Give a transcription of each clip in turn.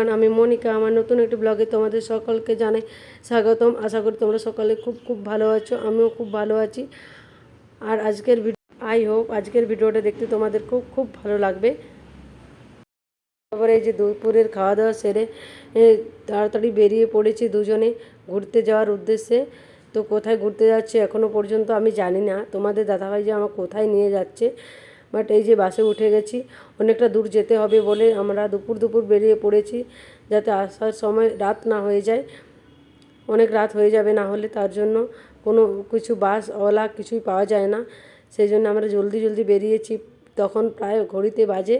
Everyone, আমি মনিকা। আমার নতুন একটি ব্লগে তোমাদের সকলকে জানাই স্বাগতম। আশা করি তোমরা সকলে খুব খুব ভালো আছো, আমিও খুব ভালো আছি। আর আই হোপ আজকের ভিডিওটা দেখতে তোমাদের খুব খুব ভালো লাগবে। তারপরে এই যে দুপুরের খাওয়া দাওয়া সেরে তাড়াতাড়ি বেরিয়ে পড়েছি দুজনে ঘুরতে যাওয়ার উদ্দেশ্যে। তো কোথায় ঘুরতে যাচ্ছে এখনও পর্যন্ত আমি জানি না, তোমাদের দাদাভাই যে আমার কোথায় নিয়ে যাচ্ছে। বাট এই যে বাসে উঠে গেছি, অনেকটা দূর যেতে হবে বলে আমরা দুপুর বেরিয়ে পড়েছি, যাতে আসার সময় রাত না হয়ে যায়। অনেক রাত হয়ে যাবে না হলে, তার জন্য কোনো কিছু বাস ওলা কিছুই পাওয়া যায় না। সেই জন্য আমরা জলদি বেরিয়েছি। তখন প্রায় ঘড়িতে বাজে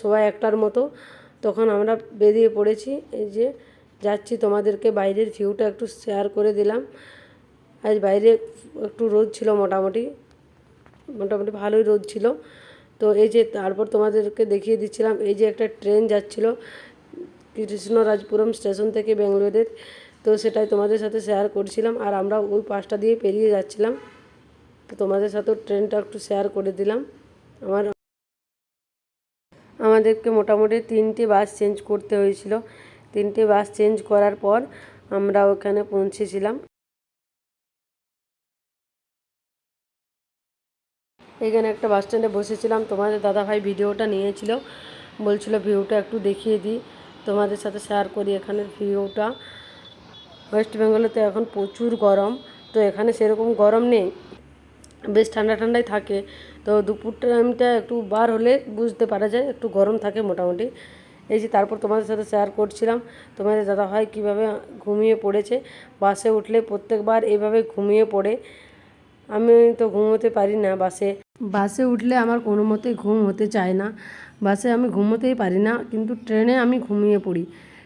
সবাই 1টার মতো। তখন আমরা বেরিয়ে পড়েছি। এই যে যাচ্ছি, তোমাদেরকে বাইরের ভিউটা একটু শেয়ার করে দিলাম। আজ বাইরে একটু রোদ ছিল, মোটামুটি ভালোই রোদ ছিল। তো এই যে তারপর তোমাদেরকে দেখিয়ে দিচ্ছিলাম, এই যে একটা ট্রেন যাচ্ছিল কৃষ্ণরাজপুরম স্টেশন থেকে ব্যাঙ্গালোরের। তো সেটাই তোমাদের সাথে শেয়ার করছিলাম, আর আমরা ওই পাশটা দিয়ে পেরিয়ে যাচ্ছিলাম। তো তোমাদের সাথেও ট্রেনটা একটু শেয়ার করে দিলাম। আমাদেরকে মোটামুটি 3টে বাস চেঞ্জ করতে হয়েছিল। 3টে বাস চেঞ্জ করার পর আমরা ওখানে পৌঁছেছিলাম। এখানে একটা বাস স্ট্যান্ডে বসেছিলাম, তোমাদের দাদাভাই ভিডিওটা নিয়েছিল, বলছিল ভিউটা একটু দেখিয়ে দিই, তোমাদের সাথে শেয়ার করি এখানের ভিউটা। ওয়েস্ট বেঙ্গলে তো এখন প্রচুর গরম, তো এখানে সেরকম গরম নেই, বেশ ঠান্ডাই থাকে। তো দুপুর টাইমটা একটু বার হলে বুঝতে পারা যায় একটু গরম থাকে মোটামুটি। এই যে তারপর তোমাদের সাথে শেয়ার করছিলাম তোমাদের দাদাভাই কীভাবে ঘুমিয়ে পড়েছে। বাসে উঠলে প্রত্যেকবার এইভাবে ঘুমিয়ে পড়ে। আমি তো ঘুমোতে পারি না বাসে উঠলে আমার কোনো মতেই ঘুম হতে চায় না। বাসে আমি ঘুমোতেই পারি না, কিন্তু ট্রেনে আমি ঘুমিয়ে পড়ি,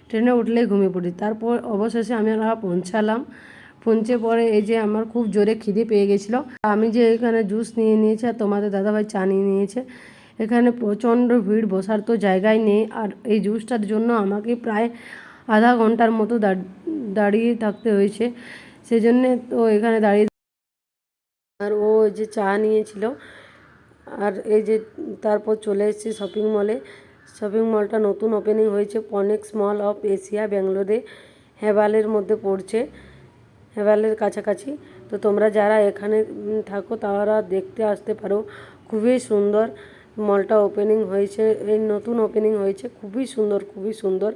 ট্রেনে উঠলেই ঘুমিয়ে পড়ি। তারপর অবশেষে আমরা পৌঁছে পরে এই যে আমার খুব জোরে খিদে পেয়ে গেছিলো। আমি যে এখানে জুস নিয়ে নিয়েছি আর তোমাদের দাদাভাই চা নিয়ে নিয়েছে। এখানে প্রচণ্ড ভিড়, বসার তো জায়গায় নেই। আর এই জুসটার জন্য আমাকে প্রায় আধা ঘন্টার মতো দাঁড়িয়ে থাকতে হয়েছে। সেই জন্যে তো এখানে দাঁড়িয়ে, আর ও যে চা নিয়েছিল। আর এই যে তারপর চলে এসেছি শপিং মলে। শপিং মলটা নতুন ওপেনিং হয়েছে, পনেক্স মল অফ এশিয়া, ব্যাঙ্গালোরে হেবালের মধ্যে পড়ছে, হেবালের কাছাকাছি। তো তোমরা যারা এখানে থাকো তারা দেখতে আসতে পারো। খুবই সুন্দর মলটা ওপেনিং হয়েছে, এই নতুন ওপেনিং হয়েছে, খুবই সুন্দর।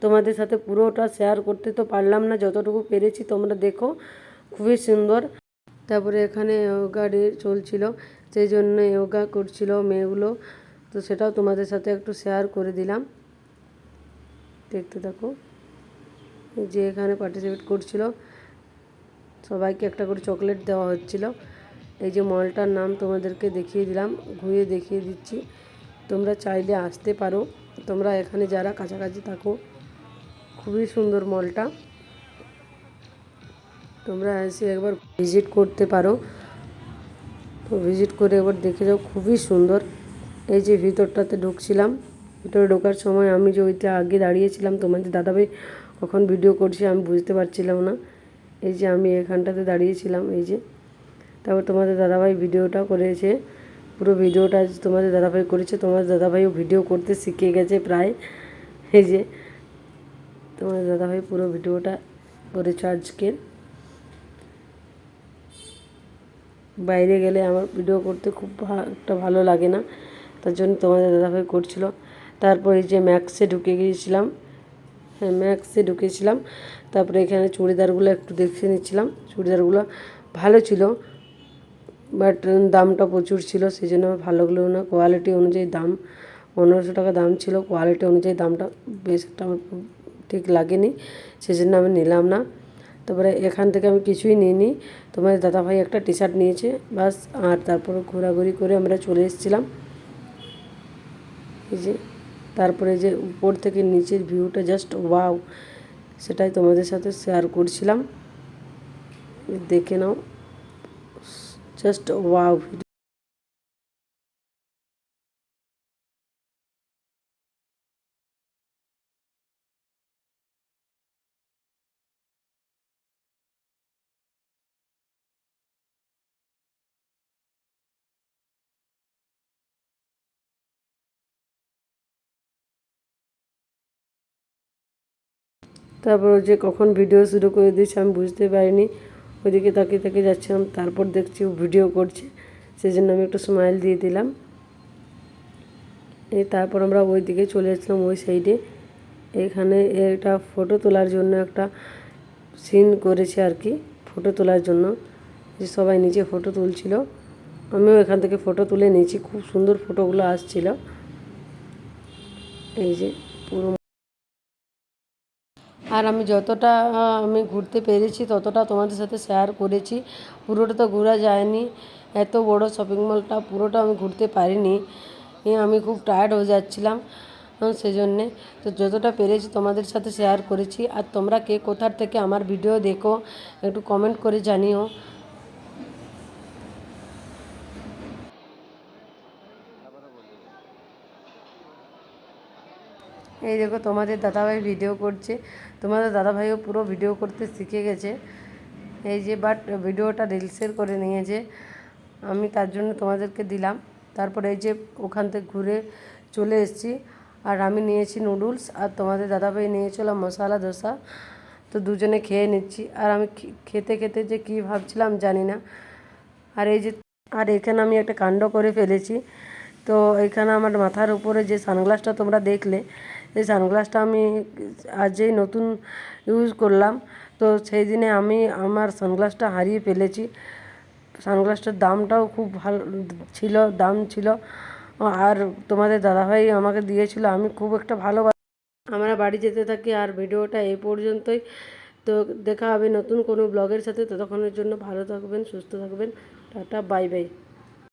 তোমাদের সাথে পুরোটা শেয়ার করতে তো পারলাম না, যতটুকু পেরেছি তোমরা দেখো, খুবই সুন্দর। তারপরে এখানে যোগা ডে চলছিল, সেই জন্য যোগা করছিল মেয়েগুলো, তো সেটাও তোমাদের সাথে একটু শেয়ার করে দিলাম, দেখতে থাকো। যে এখানে পার্টিসিপেট করছিল সবাইকে একটা করে চকলেট দেওয়া হচ্ছিল। এই যে মলটার নাম তোমাদেরকে দেখিয়ে দিলাম, ঘুরিয়ে দেখিয়ে দিচ্ছি, তোমরা চাইলে আসতে পারো, তোমরা এখানে যারা কাছাকাছি থাকো। খুবই সুন্দর মলটা, তোমরা এসে একবার ভিজিট করতে পারো। তো ভিজিট করে একবার দেখে যাও, খুবই সুন্দর। এই যে ভিতরটাতে ঢুকছিলাম, ভিতরে ঢোকার সময় আমি যে ওইটা আগে দাঁড়িয়েছিলাম, তোমাদের দাদাভাই কখন ভিডিও করছি আমি বুঝতে পারছিলাম না। এই যে আমি এখানটাতে দাঁড়িয়েছিলাম, এই যে। তারপর তোমাদের দাদাভাই ভিডিওটা করেছে, পুরো ভিডিওটা তোমাদের দাদাভাই করেছে। তোমাদের দাদাভাইও ভিডিও করতে শিখে গেছে প্রায়। এই যে তোমাদের দাদাভাই পুরো ভিডিওটা করেছে আজকের। বাইরে গেলে আমার ভিডিও করতে খুব একটা ভালো লাগে না, তার জন্য তোমাদের দাদাভাই করছিল। তারপর এই যে ম্যাক্সে ঢুকেছিলাম। তারপরে এখানে চুড়িদারগুলো একটু দেখে নিচ্ছিলাম, চুড়িদারগুলো ভালো ছিল, বাট দামটা প্রচুর ছিল, সেই জন্য আমার ভালো লাগলো না। কোয়ালিটি অনুযায়ী দাম, 1500 টাকা দাম ছিল, কোয়ালিটি অনুযায়ী দামটা বেশ একটা আমার ঠিক লাগেনি, সেই জন্য আমি নিলাম না। তারপরে এখান থেকে আমি কিছুই নিইনি, তোমাদের দাদাভাই একটা টি শার্ট নিয়েছে বাস। আর তারপর ঘোরাঘুরি করে আমরা চলে এসেছিলাম। এই যে তারপরে যে উপর থেকে নিচের ভিউটা জাস্ট ওয়াও, সেটাই তোমাদের সাথে শেয়ার করছিলাম, দেখে নাও, জাস্ট ওয়াও। তারপর যে কখন ভিডিও শুরু করে দিয়েছে আমি বুঝতে পারিনি, ওইদিকে তাকিয়ে তাকিয়ে যাচ্ছিলাম, তারপর দেখছি ও ভিডিও করছে, সেই জন্য আমি একটু স্মাইল দিয়ে দিলাম। তারপর আমরা ওই দিকে চলে আসলাম, ওই সাইডে। এখানে একটা ফটো তোলার জন্য একটা সিন করেছে আর কি, ফটো তোলার জন্য, যে সবাই নিচে ফটো তুলছিল, আমিও এখান থেকে ফটো তুলে নিয়েছি, খুব সুন্দর ফটোগুলো আসছিল। এই যে পুরো, আর আমি যতটা আমি ঘুরতে পেরেছি ততটা তোমাদের সাথে শেয়ার করেছি, পুরোটা তো ঘোরা যায়নি, এত বড় শপিং মলটা পুরোটা আমি ঘুরতে পারিনি, আমি খুব টায়ার্ড হয়ে যাচ্ছিলাম সেই জন্যে। তো যতটা পেরেছি তোমাদের সাথে শেয়ার করেছি। আর তোমরা কে কোথার থেকে আমার ভিডিও দেখো একটু কমেন্ট করে জানিও। এই দেখো তোমাদের দাদাভাই ভিডিও করছে, তোমাদের দাদাভাইও পুরো ভিডিও করতে শিখে গেছে। এই যে বাট ভিডিওটা রিলসের করে নিয়েছে, আমি তার জন্য তোমাদেরকে দিলাম। তারপরে এই যে ওখান থেকে ঘুরে চলে এসেছি, আর আমি নিয়েছি নুডলস, আর তোমাদের দাদাভাই নিয়েছিল মশলা ধোসা। তো দুজনে খেয়ে নিচ্ছি, আর আমি খেতে খেতে যে কী ভাবছিলাম জানি না। আর এই যে, আর এখানে আমি একটা কাণ্ড করে ফেলেছি। তো এখানে আমার মাথার উপরে যে সানগ্লাসটা তোমরা দেখলে, এই সানগ্লাসটা আমি আজই নতুন ইউজ করলাম। তো সেই দিনে আমি আমার সানগ্লাসটা হারিয়ে ফেলেছি। সানগ্লাসটার দামটাও খুব ভালো ছিল, দাম ছিল, আর তোমাদের দাদাভাই আমাকে দিয়েছিল, আমি খুব একটা ভালোবাসি। আমরা বাড়ি যেতে থাকি, আর ভিডিওটা এই পর্যন্তই। তো দেখা হবে নতুন কোনো ব্লগের সাথে, ততক্ষণের জন্য ভালো থাকবেন, সুস্থ থাকবেন, টাটা, বাই বাই।